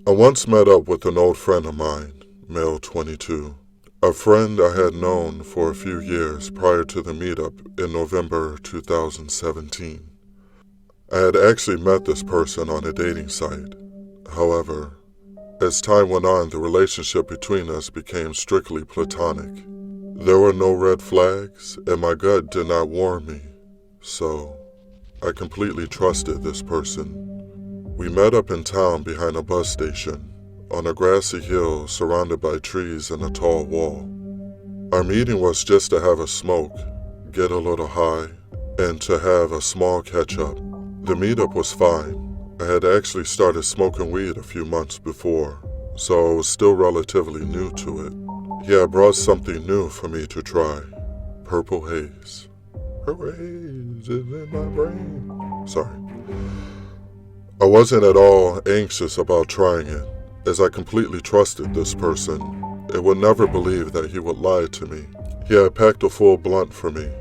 I once met up with an old friend of mine, male 22, a friend I had known for a few years prior to the meetup in November 2017. I had actually met this person on a dating site. However, as time went on, the relationship between us became strictly platonic. There were no red flags, and my gut did not warn me, so I completely trusted this person. We met up in town behind a bus station, on a grassy hill surrounded by trees and a tall wall. Our meeting was just to have a smoke, get a little high, and to have a small catch-up. The meetup was fine. I had actually started smoking weed a few months before, so I was still relatively new to it. He had brought something new for me to try, purple haze. Purple haze is in my brain. Sorry. I wasn't at all anxious about trying it, as I completely trusted this person and would never believe that he would lie to me. He had packed a full blunt for me,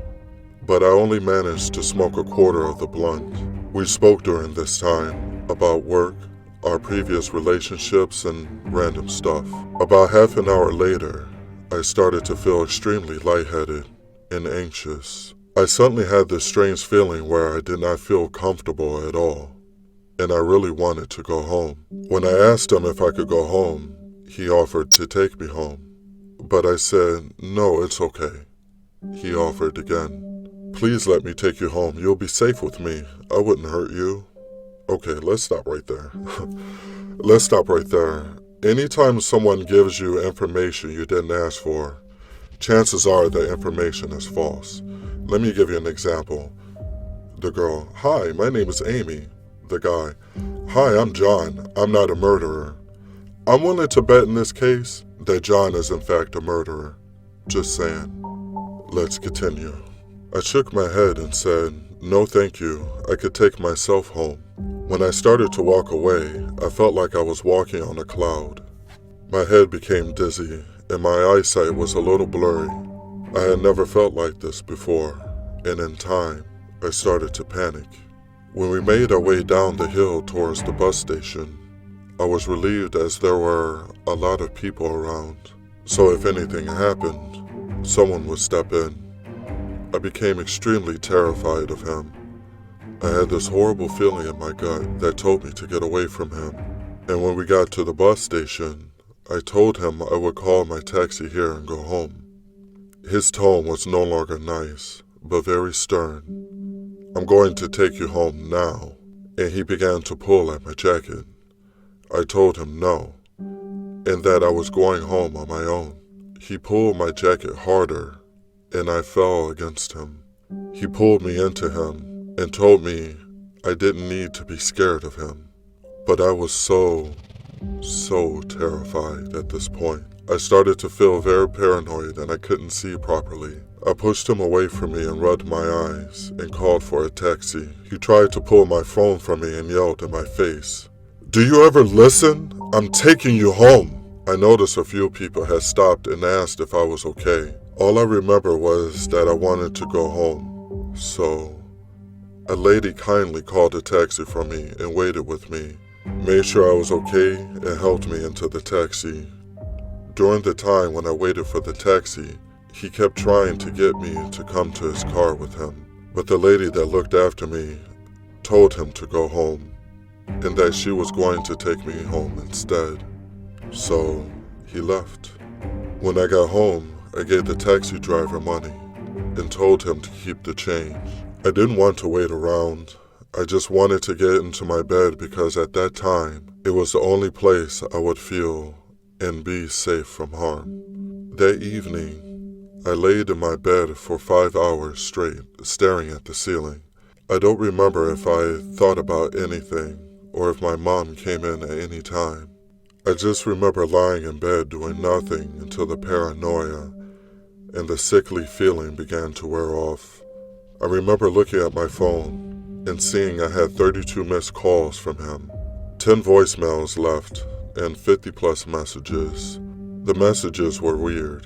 but I only managed to smoke a quarter of the blunt. We spoke during this time about work, our previous relationships, and random stuff. About half an hour later, I started to feel extremely lightheaded and anxious. I suddenly had this strange feeling where I did not feel comfortable at all, and I really wanted to go home. When I asked him if I could go home, he offered to take me home. But I said, no, it's okay. He offered again. Please let me take you home. You'll be safe with me. I wouldn't hurt you. Okay, let's stop right there. Let's stop right there. Anytime someone gives you information you didn't ask for, chances are the information is false. Let me give you an example. The girl, hi, my name is Amy. The guy, hi, I'm John. I'm not a murderer. I'm willing to bet in this case that John is in fact a murderer. Just saying. Let's continue. I shook my head and said, no thank you, I could take myself home. When I started to walk away, I felt like I was walking on a cloud. My head became dizzy and my eyesight was a little blurry. I had never felt like this before, and in time, I started to panic. When we made our way down the hill towards the bus station, I was relieved as there were a lot of people around, so if anything happened, someone would step in. I became extremely terrified of him. I had this horrible feeling in my gut that told me to get away from him, and when we got to the bus station, I told him I would call my taxi here and go home. His tone was no longer nice, but very stern. I'm going to take you home now, and he began to pull at my jacket. I told him no, and that I was going home on my own. He pulled my jacket harder, and I fell against him. He pulled me into him and told me I didn't need to be scared of him. But I was so terrified at this point. I started to feel very paranoid and I couldn't see properly. I pushed him away from me and rubbed my eyes and called for a taxi. He tried to pull my phone from me and yelled in my face, "Do you ever listen? I'm taking you home." I noticed a few people had stopped and asked if I was okay. All I remember was that I wanted to go home. So, a lady kindly called a taxi for me and waited with me, made sure I was okay, and helped me into the taxi. During the time when I waited for the taxi, he kept trying to get me to come to his car with him, but the lady that looked after me told him to go home, and that she was going to take me home instead. So, he left. When I got home, I gave the taxi driver money and told him to keep the change. I didn't want to wait around. I just wanted to get into my bed because at that time, it was the only place I would feel and be safe from harm. That evening, I laid in my bed for 5 hours straight, staring at the ceiling. I don't remember if I thought about anything or if my mom came in at any time. I just remember lying in bed doing nothing until the paranoia and the sickly feeling began to wear off. I remember looking at my phone and seeing I had 32 missed calls from him, 10 voicemails left, and 50 plus messages. The messages were weird.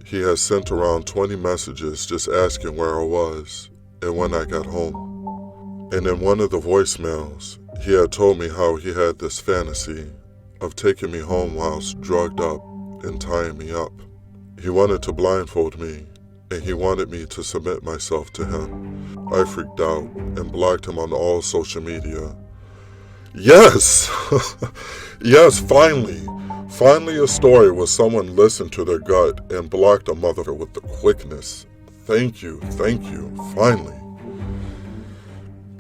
He had sent around 20 messages just asking where I was and when I got home. And in one of the voicemails, he had told me how he had this fantasy of taking me home whilst drugged up and tying me up. He wanted to blindfold me, and he wanted me to submit myself to him. I freaked out and blocked him on all social media. Yes! Yes, finally! Finally a story where someone listened to their gut and blocked a motherfucker with the quickness. Thank you, finally.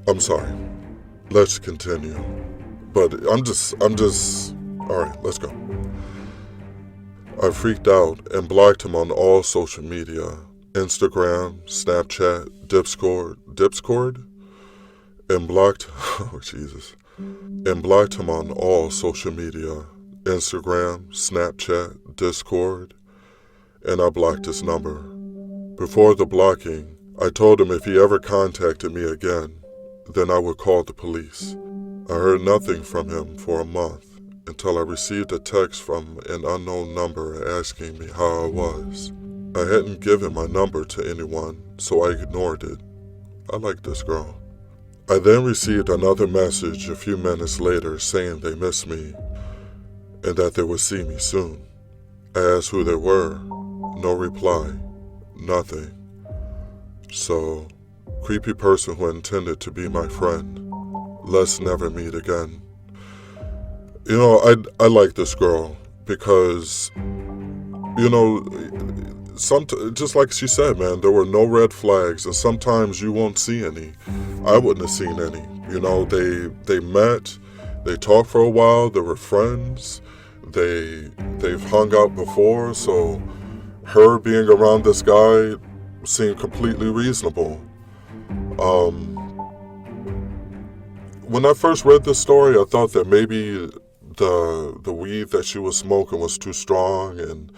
I'm sorry. Let's continue. But I'm just, alright, let's go. I freaked out and blocked him on all social media. Instagram, Snapchat, Discord, and blocked, oh Jesus, and blocked him on all social media. Instagram, Snapchat, Discord, and I blocked his number. Before the blocking, I told him if he ever contacted me again, then I would call the police. I heard nothing from him for a month until I received a text from an unknown number asking me how I was. I hadn't given my number to anyone, so I ignored it. I like this girl. I then received another message a few minutes later saying they missed me and that they would see me soon. I asked who they were. No reply. Nothing. So, creepy person who intended to be my friend. Let's never meet again. You know, I like this girl because, you know, just like she said, man, there were no red flags, and sometimes you won't see any. I wouldn't have seen any. You know, they met, they talked for a while, they were friends, they've hung out before, so her being around this guy seemed completely reasonable. When I first read this story, I thought that maybe the weed that she was smoking was too strong and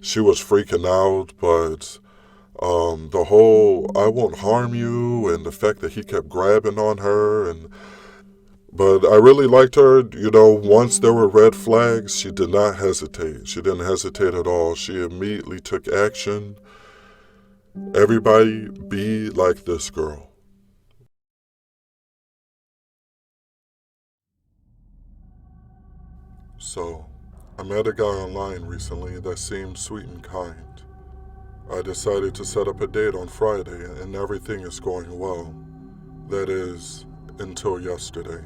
she was freaking out, but the whole I won't harm you and the fact that he kept grabbing on her, but I really liked her. You know, once there were red flags, she did not hesitate. She didn't hesitate at all. She immediately took action. Everybody be like this girl. So, I met a guy online recently that seemed sweet and kind. I decided to set up a date on Friday and everything is going well. That is, until yesterday.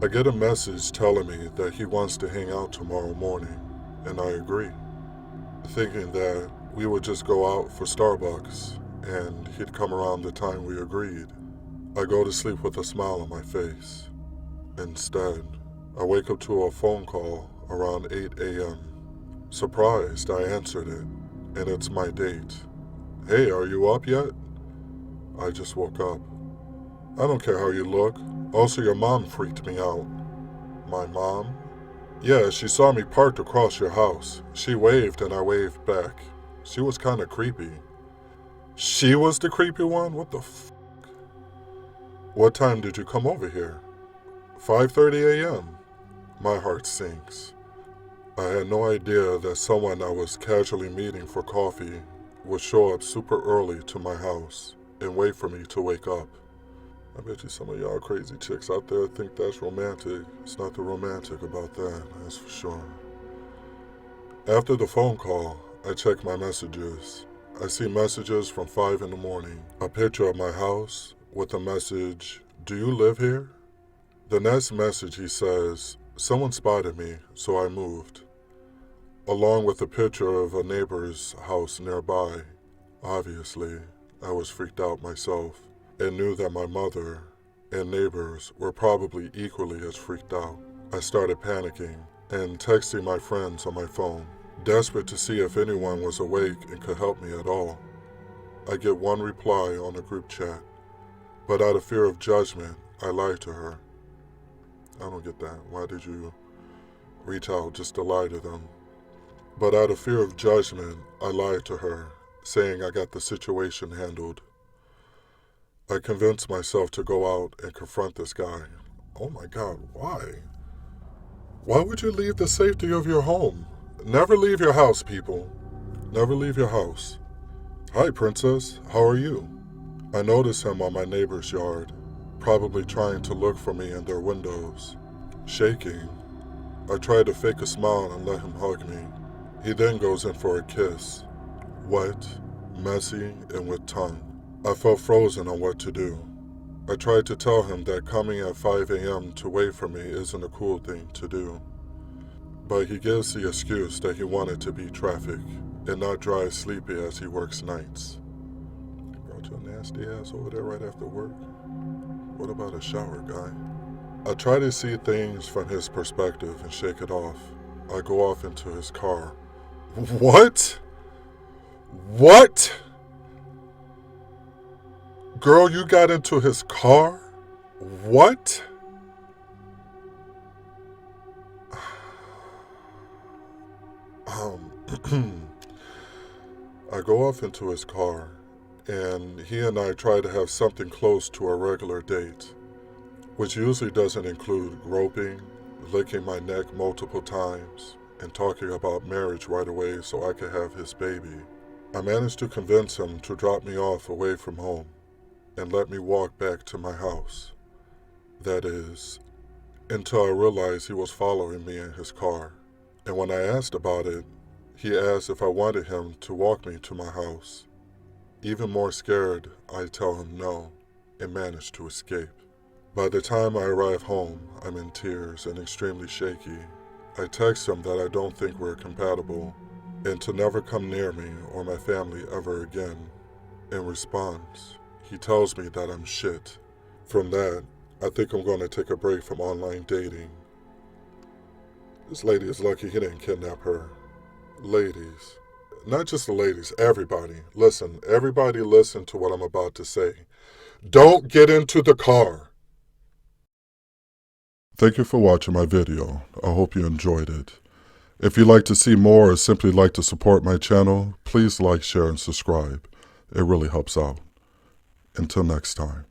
I get a message telling me that he wants to hang out tomorrow morning, and I agree, thinking that we would just go out for Starbucks and he'd come around the time we agreed. I go to sleep with a smile on my face. Instead, I wake up to a phone call around 8 a.m. Surprised, I answered it, and it's my date. Hey, are you up yet? I just woke up. I don't care how you look. Also, your mom freaked me out. My mom? Yeah, she saw me parked across your house. She waved and I waved back. She was kind of creepy. She was the creepy one? What the f***? What time did you come over here? 5:30 a.m. My heart sinks. I had no idea that someone I was casually meeting for coffee would show up super early to my house and wait for me to wake up. I bet you some of y'all crazy chicks out there think that's romantic. It's not the romantic about that, that's for sure. After the phone call, I check my messages. I see messages from 5 in the morning. A picture of my house with a message, "Do you live here?" The next message he says, "Someone spotted me, so I moved." Along with a picture of a neighbor's house nearby. Obviously, I was freaked out myself and knew that my mother and neighbors were probably equally as freaked out. I started panicking and texting my friends on my phone, desperate to see if anyone was awake and could help me at all. I get one reply on a group chat, but out of fear of judgment, I lied to her. I don't get that. Why did you reach out just to lie to them? But out of fear of judgment, I lied to her, saying I got the situation handled. I convinced myself to go out and confront this guy. Oh my God, why? Why would you leave the safety of your home? Never leave your house, people. Never leave your house. Hi, princess. How are you? I noticed him on my neighbor's yard, probably trying to look for me in their windows. Shaking, I try to fake a smile and let him hug me. He then goes in for a kiss. Wet, messy, and with tongue. I felt frozen on what to do. I tried to tell him that coming at 5 a.m. to wait for me isn't a cool thing to do. But he gives the excuse that he wanted to beat traffic and not drive sleepy as he works nights. Brought your nasty ass over there right after work? What about a shower, guy? I try to see things from his perspective and shake it off. I go off into his car. What? What? Girl, you got into his car? What? I go off into his car, and he and I try to have something close to a regular date, which usually doesn't include groping, licking my neck multiple times, and talking about marriage right away so I could have his baby. I managed to convince him to drop me off away from home and let me walk back to my house. That is, until I realized he was following me in his car. And when I asked about it, he asked if I wanted him to walk me to my house. Even more scared, I tell him no and manage to escape. By the time I arrive home, I'm in tears and extremely shaky. I text him that I don't think we're compatible and to never come near me or my family ever again. In response, he tells me that I'm shit. From that, I think I'm going to take a break from online dating. This lady is lucky he didn't kidnap her. Ladies, not just the ladies, everybody. Listen, everybody listen to what I'm about to say. Don't get into the car. Thank you for watching my video. I hope you enjoyed it. If you'd like to see more or simply like to support my channel, please like, share, and subscribe. It really helps out. Until next time.